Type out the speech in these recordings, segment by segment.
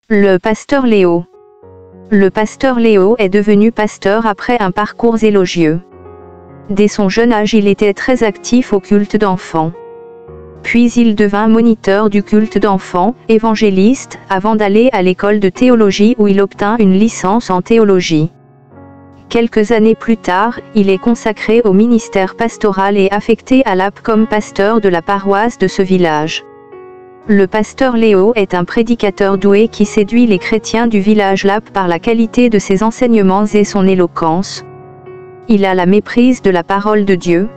Le pasteur Léo. Le pasteur Léo est devenu pasteur après un parcours élogieux. Dès son jeune âge, il était très actif au culte d'enfants. Puis il devint moniteur du culte d'enfants, évangéliste, avant d'aller à l'école de théologie où il obtint une licence en théologie. Quelques années plus tard, il est consacré au ministère pastoral et affecté à Lappe comme pasteur de la paroisse de ce village. Le pasteur Léo est un prédicateur doué qui séduit les chrétiens du village Lappe par la qualité de ses enseignements et son éloquence. Il a la méprise de la parole de Dieu.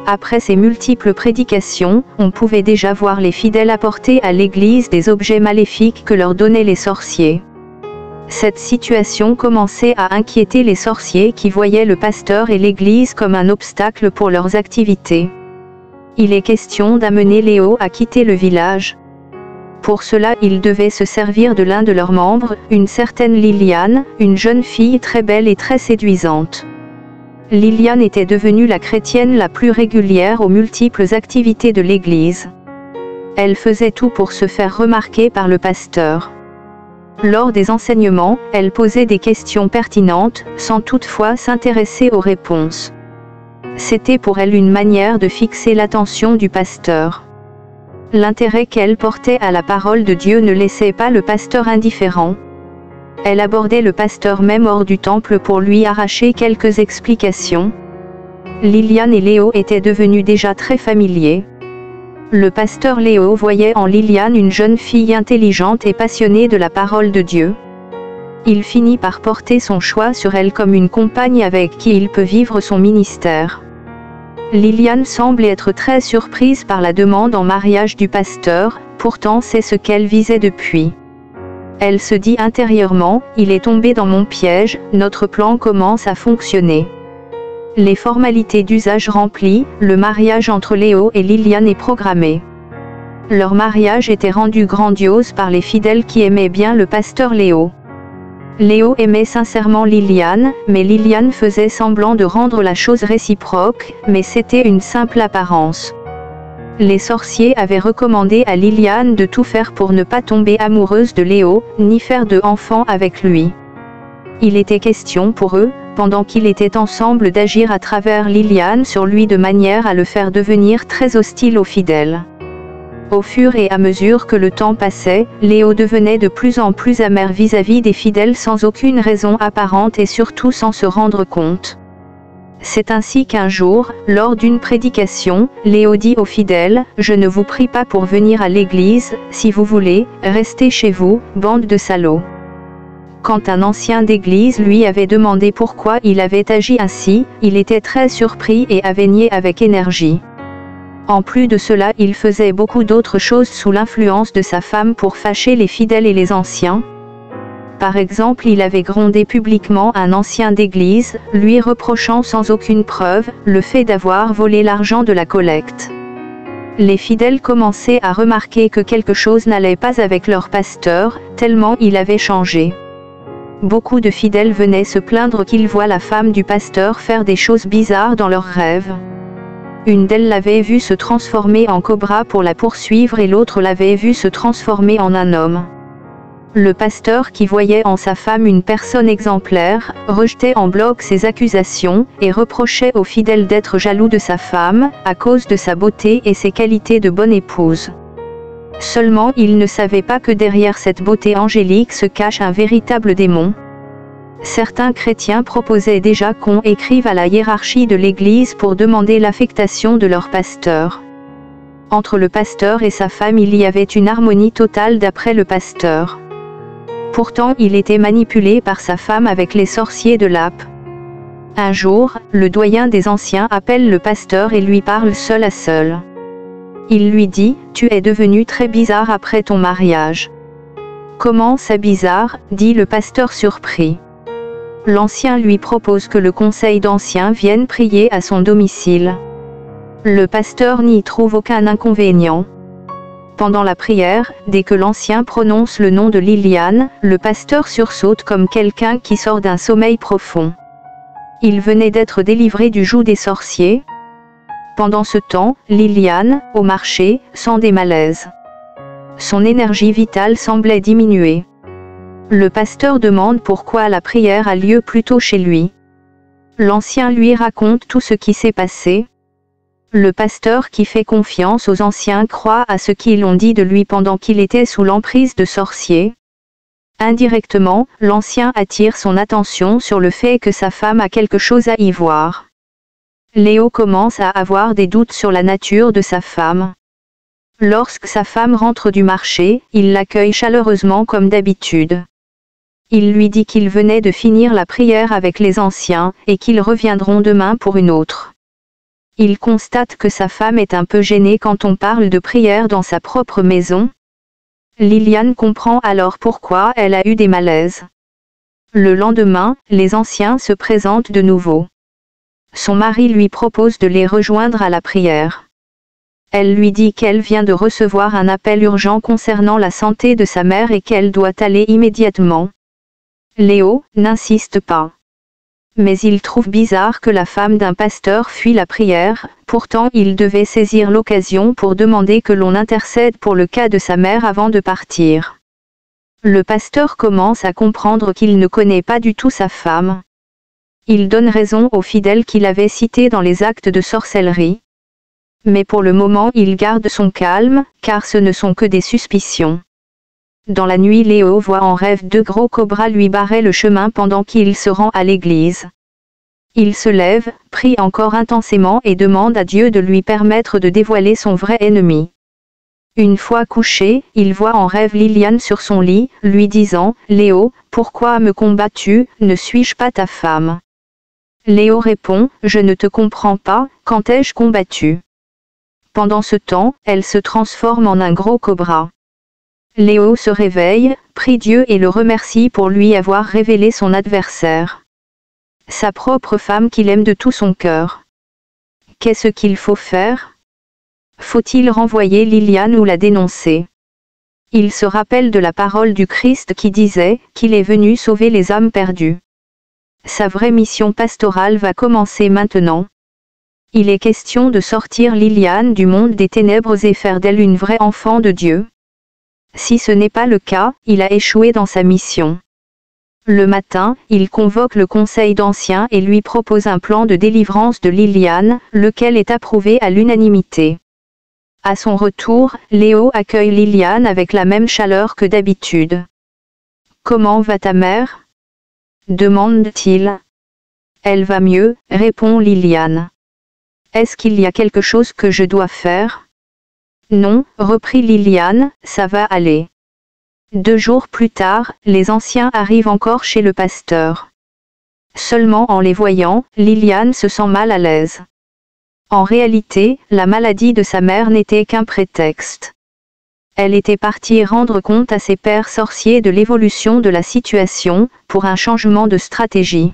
Après ses multiples prédications, on pouvait déjà voir les fidèles apporter à l'Église des objets maléfiques que leur donnaient les sorciers. Cette situation commençait à inquiéter les sorciers qui voyaient le pasteur et l'Église comme un obstacle pour leurs activités. Il est question d'amener Léo à quitter le village. Pour cela, il devait se servir de l'un de leurs membres, une certaine Liliane, une jeune fille très belle et très séduisante. Liliane était devenue la chrétienne la plus régulière aux multiples activités de l'Église. Elle faisait tout pour se faire remarquer par le pasteur. Lors des enseignements, elle posait des questions pertinentes, sans toutefois s'intéresser aux réponses. C'était pour elle une manière de fixer l'attention du pasteur. L'intérêt qu'elle portait à la parole de Dieu ne laissait pas le pasteur indifférent. Elle abordait le pasteur même hors du temple pour lui arracher quelques explications. Liliane et Léo étaient devenus déjà très familiers. Le pasteur Léo voyait en Liliane une jeune fille intelligente et passionnée de la parole de Dieu. Il finit par porter son choix sur elle comme une compagne avec qui il peut vivre son ministère. Liliane semble être très surprise par la demande en mariage du pasteur, pourtant c'est ce qu'elle visait depuis. Elle se dit intérieurement, il est tombé dans mon piège, notre plan commence à fonctionner. Les formalités d'usage remplies, le mariage entre Léo et Liliane est programmé. Leur mariage était rendu grandiose par les fidèles qui aimaient bien le pasteur Léo. Léo aimait sincèrement Liliane, mais Liliane faisait semblant de rendre la chose réciproque, mais c'était une simple apparence. Les sorciers avaient recommandé à Liliane de tout faire pour ne pas tomber amoureuse de Léo, ni faire de enfants avec lui. Il était question pour eux, pendant qu'ils étaient ensemble, d'agir à travers Liliane sur lui de manière à le faire devenir très hostile aux fidèles. Au fur et à mesure que le temps passait, Léo devenait de plus en plus amer vis-à-vis des fidèles sans aucune raison apparente et surtout sans se rendre compte. C'est ainsi qu'un jour, lors d'une prédication, Léo dit aux fidèles, « Je ne vous prie pas pour venir à l'église, si vous voulez, restez chez vous, bande de salauds. » Quand un ancien d'église lui avait demandé pourquoi il avait agi ainsi, il était très surpris et avait nié avec énergie. En plus de cela, il faisait beaucoup d'autres choses sous l'influence de sa femme pour fâcher les fidèles et les anciens. Par exemple, il avait grondé publiquement un ancien d'église, lui reprochant sans aucune preuve, le fait d'avoir volé l'argent de la collecte. Les fidèles commençaient à remarquer que quelque chose n'allait pas avec leur pasteur, tellement il avait changé. Beaucoup de fidèles venaient se plaindre qu'ils voient la femme du pasteur faire des choses bizarres dans leurs rêves. Une d'elles l'avait vue se transformer en cobra pour la poursuivre et l'autre l'avait vue se transformer en un homme. Le pasteur, qui voyait en sa femme une personne exemplaire, rejetait en bloc ces accusations, et reprochait aux fidèles d'être jaloux de sa femme, à cause de sa beauté et ses qualités de bonne épouse. Seulement il ne savait pas que derrière cette beauté angélique se cache un véritable démon. Certains chrétiens proposaient déjà qu'on écrive à la hiérarchie de l'Église pour demander l'affectation de leur pasteur. Entre le pasteur et sa femme il y avait une harmonie totale d'après le pasteur. Pourtant il était manipulé par sa femme avec les sorciers de Lappe. Un jour, le doyen des anciens appelle le pasteur et lui parle seul à seul. Il lui dit, « Tu es devenu très bizarre après ton mariage. » « Comment ça bizarre ?» dit le pasteur surpris. L'ancien lui propose que le conseil d'anciens vienne prier à son domicile. Le pasteur n'y trouve aucun inconvénient. Pendant la prière, dès que l'ancien prononce le nom de Liliane, le pasteur sursaute comme quelqu'un qui sort d'un sommeil profond. Il venait d'être délivré du joug des sorciers. Pendant ce temps, Liliane, au marché, sent des malaises. Son énergie vitale semblait diminuer. Le pasteur demande pourquoi la prière a lieu plutôt chez lui. L'ancien lui raconte tout ce qui s'est passé. Le pasteur qui fait confiance aux anciens croit à ce qu'ils ont dit de lui pendant qu'il était sous l'emprise de sorciers. Indirectement, l'ancien attire son attention sur le fait que sa femme a quelque chose à y voir. Léo commence à avoir des doutes sur la nature de sa femme. Lorsque sa femme rentre du marché, il l'accueille chaleureusement comme d'habitude. Il lui dit qu'il venait de finir la prière avec les anciens, et qu'ils reviendront demain pour une autre. Il constate que sa femme est un peu gênée quand on parle de prière dans sa propre maison. Liliane comprend alors pourquoi elle a eu des malaises. Le lendemain, les anciens se présentent de nouveau. Son mari lui propose de les rejoindre à la prière. Elle lui dit qu'elle vient de recevoir un appel urgent concernant la santé de sa mère et qu'elle doit aller immédiatement. Léo n'insiste pas. Mais il trouve bizarre que la femme d'un pasteur fuit la prière, pourtant il devait saisir l'occasion pour demander que l'on intercède pour le cas de sa mère avant de partir. Le pasteur commence à comprendre qu'il ne connaît pas du tout sa femme. Il donne raison aux fidèles qu'il avait cités dans les actes de sorcellerie. Mais pour le moment il garde son calme, car ce ne sont que des suspicions. Dans la nuit, Léo voit en rêve deux gros cobras lui barrer le chemin pendant qu'il se rend à l'église. Il se lève, prie encore intensément et demande à Dieu de lui permettre de dévoiler son vrai ennemi. Une fois couché, il voit en rêve Liliane sur son lit, lui disant « Léo, pourquoi me combats-tu, ne suis-je pas ta femme ?» Léo répond « Je ne te comprends pas, quand ai-je combattu ?» Pendant ce temps, elle se transforme en un gros cobra. Léo se réveille, prie Dieu et le remercie pour lui avoir révélé son adversaire. Sa propre femme qu'il aime de tout son cœur. Qu'est-ce qu'il faut faire? Faut-il renvoyer Liliane ou la dénoncer? Il se rappelle de la parole du Christ qui disait qu'il est venu sauver les âmes perdues. Sa vraie mission pastorale va commencer maintenant. Il est question de sortir Liliane du monde des ténèbres et faire d'elle une vraie enfant de Dieu. Si ce n'est pas le cas, il a échoué dans sa mission. Le matin, il convoque le conseil d'anciens et lui propose un plan de délivrance de Liliane, lequel est approuvé à l'unanimité. À son retour, Léo accueille Liliane avec la même chaleur que d'habitude. « Comment va ta mère ?» demande-t-il. « Elle va mieux, » répond Liliane. « Est-ce qu'il y a quelque chose que je dois faire ? » Non, reprit Liliane, ça va aller. 2 jours plus tard, les anciens arrivent encore chez le pasteur. Seulement en les voyant, Liliane se sent mal à l'aise. En réalité, la maladie de sa mère n'était qu'un prétexte. Elle était partie rendre compte à ses pairs sorciers de l'évolution de la situation, pour un changement de stratégie.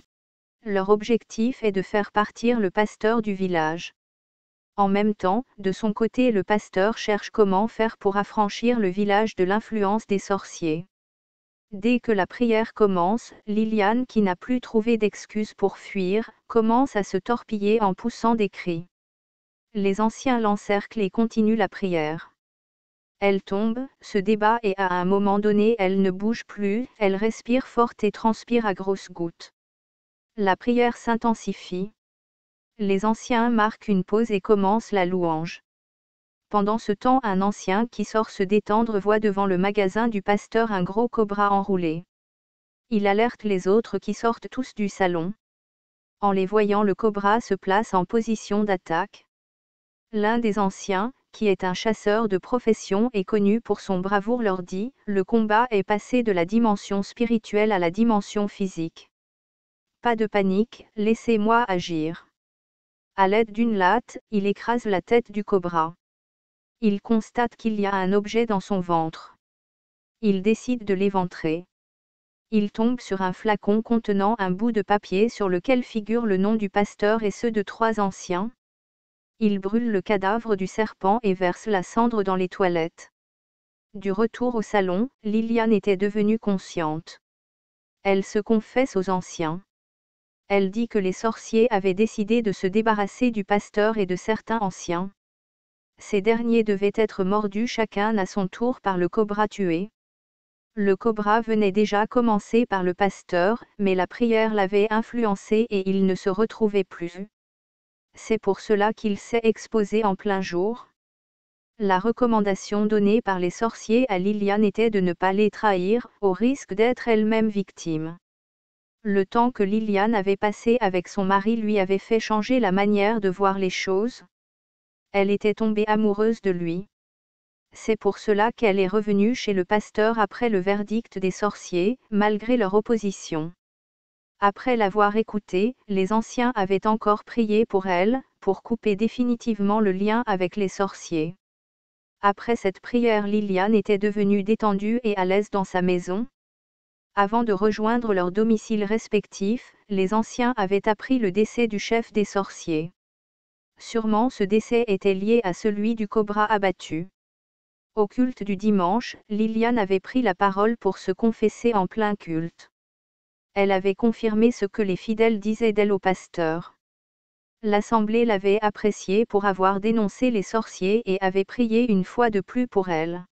Leur objectif est de faire partir le pasteur du village. En même temps, de son côté le pasteur cherche comment faire pour affranchir le village de l'influence des sorciers. Dès que la prière commence, Liliane, qui n'a plus trouvé d'excuse pour fuir, commence à se torpiller en poussant des cris. Les anciens l'encerclent et continuent la prière. Elle tombe, se débat et à un moment donné elle ne bouge plus, elle respire forte et transpire à grosses gouttes. La prière s'intensifie. Les anciens marquent une pause et commencent la louange. Pendant ce temps, un ancien qui sort se détendre voit devant le magasin du pasteur un gros cobra enroulé. Il alerte les autres qui sortent tous du salon. En les voyant, le cobra se place en position d'attaque. L'un des anciens, qui est un chasseur de profession et connu pour son bravoure, leur dit « Le combat est passé de la dimension spirituelle à la dimension physique. Pas de panique, laissez-moi agir. » À l'aide d'une latte, il écrase la tête du cobra. Il constate qu'il y a un objet dans son ventre. Il décide de l'éventrer. Il tombe sur un flacon contenant un bout de papier sur lequel figure le nom du pasteur et ceux de 3 anciens. Il brûle le cadavre du serpent et verse la cendre dans les toilettes. Du retour au salon, Liliane était devenue consciente. Elle se confesse aux anciens. Elle dit que les sorciers avaient décidé de se débarrasser du pasteur et de certains anciens. Ces derniers devaient être mordus chacun à son tour par le cobra tué. Le cobra venait déjà commencer par le pasteur, mais la prière l'avait influencé et il ne se retrouvait plus. C'est pour cela qu'il s'est exposé en plein jour. La recommandation donnée par les sorciers à Liliane était de ne pas les trahir, au risque d'être elle-même victime. Le temps que Liliane avait passé avec son mari lui avait fait changer la manière de voir les choses. Elle était tombée amoureuse de lui. C'est pour cela qu'elle est revenue chez le pasteur après le verdict des sorciers, malgré leur opposition. Après l'avoir écoutée, les anciens avaient encore prié pour elle, pour couper définitivement le lien avec les sorciers. Après cette prière, Liliane était devenue détendue et à l'aise dans sa maison. Avant de rejoindre leur domicile respectif, les anciens avaient appris le décès du chef des sorciers. Sûrement ce décès était lié à celui du cobra abattu. Au culte du dimanche, Liliane avait pris la parole pour se confesser en plein culte. Elle avait confirmé ce que les fidèles disaient d'elle au pasteur. L'assemblée l'avait appréciée pour avoir dénoncé les sorciers et avait prié une fois de plus pour elle.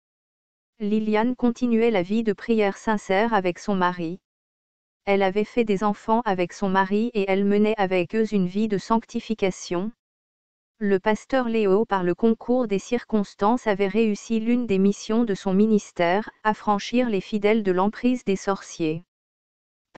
Liliane continuait la vie de prière sincère avec son mari. Elle avait fait des enfants avec son mari et elle menait avec eux une vie de sanctification. Le pasteur Léo, par le concours des circonstances, avait réussi l'une des missions de son ministère, affranchir les fidèles de l'emprise des sorciers.